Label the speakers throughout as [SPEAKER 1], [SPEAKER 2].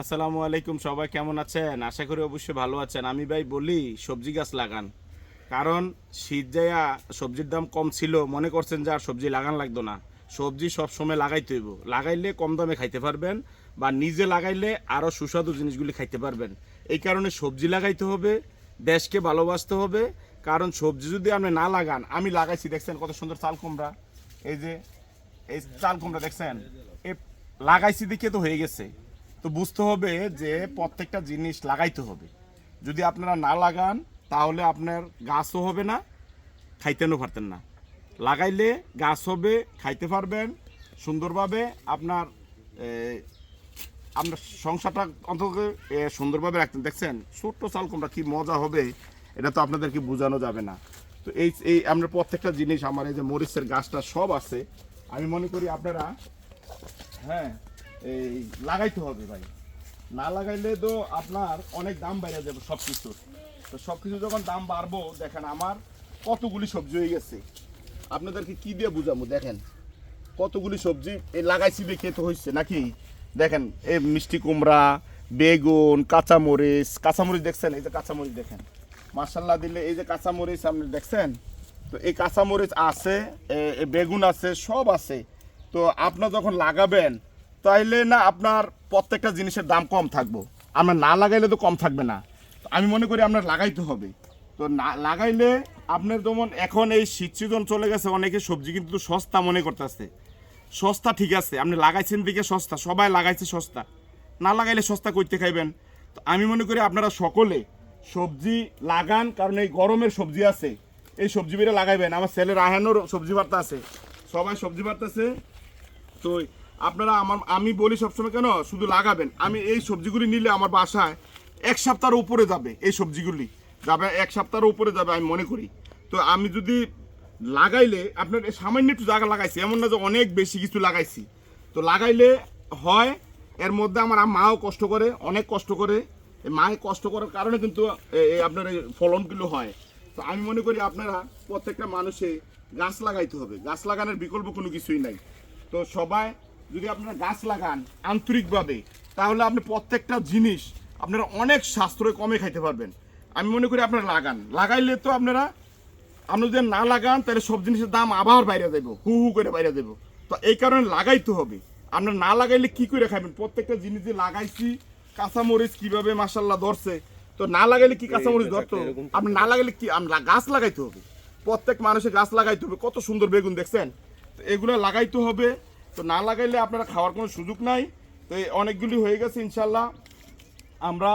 [SPEAKER 1] আসসালামু আলাইকুম, সবাই কেমন আছেন? আশা করি অবশ্যই ভালো আছেন। আমি ভাই বলি সবজি গাছ লাগান, কারণ শীত যায়া সবজির দাম কম ছিল, মনে করছেন যে আর সবজি লাগান লাগতো না। সবজি সব সময় লাগাইতে হইব, লাগাইলে কম দামে খাইতে পারবেন, বা নিজে লাগাইলে আরও সুস্বাদু জিনিসগুলি খাইতে পারবেন। এই কারণে সবজি লাগাইতে হবে, দেশকে ভালোবাসতে হবে। কারণ সবজি যদি আপনি না লাগান, আমি লাগাইছি দেখছেন কত সুন্দর চাল কুমড়া, এই যে এই চাল কুমড়া দেখছেন, এ লাগাইছি দেখে তো হয়ে গেছে। তো বুঝতে হবে যে প্রত্যেকটা জিনিস লাগাইতে হবে। যদি আপনারা না লাগান তাহলে আপনার গাছও হবে না, খাইতেনও পারতেন না। লাগাইলে গাছ হবে, খাইতে পারবেন সুন্দরভাবে। আপনার আপনার সংসারটা অন্তত সুন্দরভাবে রাখতেন। দেখছেন ছোট্ট চাল কুমড়া কি মজা হবে, এটা তো আপনাদেরকে বোঝানো যাবে না। তো এই এই আপনার প্রত্যেকটা জিনিস, আমার এই যে মরিচের গাছটা সব আছে, আমি মনে করি আপনারা হ্যাঁ এই লাগাইতে হবে ভাই। না লাগাইলে তো আপনার অনেক দাম বেড়ে যাবে সব কিছুর। তো সব কিছু যখন দাম বাড়বো, দেখেন আমার কতগুলি সবজি হয়ে গেছে। আপনাদেরকে কি দিয়ে বুঝাবো, দেখেন কতগুলি সবজি এই লাগাইছি দেখে তো হয়েছে নাকি। দেখেন এই মিষ্টি কুমড়া, বেগুন, কাঁচামরিচ। কাঁচামরিচ দেখছেন, এই যে কাঁচামরিচ দেখেন মাশাল্লাহ দিলে, এই যে কাঁচামরিচ আপনি দেখছেন। তো এই কাঁচামরিচ আছে, বেগুন আছে, সব আছে। তো আপনার যখন লাগাবেন তাইলে না আপনার প্রত্যেকটা জিনিসের দাম কম থাকবো। আমরা না লাগাইলে তো কম থাকবে না। তো আমি মনে করি আপনার লাগাইতে হবে। তো না লাগাইলে আপনার যেমন এখন এই শীত সিজন চলে গেছে, অনেকে সবজি কিন্তু সস্তা মনে করতেছে। সস্তা ঠিক আছে, আপনি লাগাইছেন দিকে সস্তা, সবাই লাগাইছে সস্তা। না লাগাইলে সস্তা করতে খাইবেন। তো আমি মনে করি আপনারা সকলে সবজি লাগান, কারণ এই গরমের সবজি আছে, এই সবজি বেড়ে লাগাইবেন। আমার ছেলের আহানোর সবজি বার্তা আছে, সবাই সবজি বার্তাছে। তো আপনারা আমি বলি সবসময় কেন শুধু লাগাবেন, আমি এই সবজিগুলি নিলে আমার বাসায় এক সপ্তাহের উপরে যাবে, এই সবজিগুলি যাবে এক সপ্তাহের উপরে যাবে আমি মনে করি। তো আমি যদি লাগাইলে আপনার সামান্য একটু জায়গা লাগাইছি, এমন না যে অনেক বেশি কিছু লাগাইছি। তো লাগাইলে হয়, এর মধ্যে আমার মাও কষ্ট করে, অনেক কষ্ট করে। মায়ে কষ্ট করার কারণে কিন্তু আপনার এই ফলনগুলো হয়। তো আমি মনে করি আপনারা প্রত্যেকটা মানুষে গাছ লাগাইতে হবে, গাছ লাগানোর বিকল্প কোনো কিছুই নাই। তো সবাই যদি আপনারা গাছ লাগান আন্তরিকভাবে, তাহলে আপনি প্রত্যেকটা জিনিস আপনারা অনেক সাশ্রয় কমে খাইতে পারবেন। আমি মনে করি আপনারা লাগান, লাগাইলে তো আপনারা যদি না লাগান তাহলে সব জিনিসের দাম আবার বাইরে যাবো, হু হু করে বাইরে যাবো। তো এই কারণে লাগাইতে হবে। আপনারা না লাগাইলে কি করে খাবেন? প্রত্যেকটা জিনিস যে লাগাইছি, কাঁচামরিচ কিভাবে মাশাল্লাহ ধরছে, তো না লাগাইলে কি কাঁচামরিচ ধরতো? আপনি না লাগাইলে কি, গাছ লাগাইতে হবে। প্রত্যেক মানুষের গাছ লাগাইতে হবে। কত সুন্দর বেগুন দেখছেন, তো এগুলো লাগাইতে হবে। তো না লাগাইলে আপনারা খাওয়ার কোনো সুযোগ নাই। তো এই অনেকগুলি হয়ে গেছে ইনশাল্লাহ। আমরা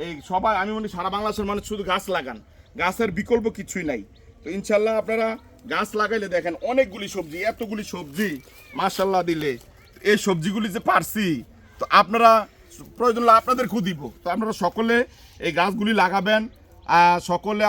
[SPEAKER 1] এই সবাই, আমি মনে সারা বাংলাদেশের মানুষ শুধু গাছ লাগান, গাছের বিকল্প কিছুই নাই। তো ইনশাল্লাহ আপনারা গাছ লাগাইলে দেখেন অনেকগুলি সবজি, এতগুলি সবজি মাশাল্লাহ দিলে, এই সবজিগুলি যে পারছি, তো আপনারা প্রয়োজন হলে আপনাদেরকেও দিব। তো আপনারা সকলে এই গাছগুলি লাগাবেন। সকলে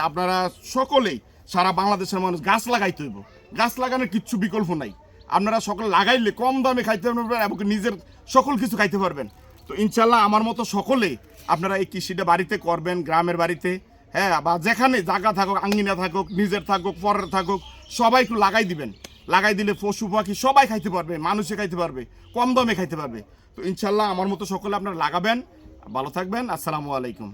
[SPEAKER 1] আপনারা সকলেই সারা বাংলাদেশের মানুষ গাছ লাগাইতে হইব। গাছ লাগানোর কিচ্ছু বিকল্প নাই। আপনারা সকলে লাগাইলে কম দামে খাইতে পারবেন এবং নিজের সকল কিছু খাইতে পারবেন। তো ইনশাল্লাহ আমার মতো সকলে আপনারা এই কৃষিটা বাড়িতে করবেন, গ্রামের বাড়িতে, হ্যাঁ, বা যেখানে জায়গা থাকুক, আঙ্গিনা থাকুক, নিজের থাকুক, পরের থাকুক, সবাই একটু লাগাই দিবেন। লাগাই দিলে পশু পাখি সবাই খাইতে পারবে, মানুষে খাইতে পারবে, কম দামে খাইতে পারবে। তো ইনশাল্লাহ আমার মতো সকলে আপনারা লাগাবেন। ভালো থাকবেন। আসসালামু আলাইকুম।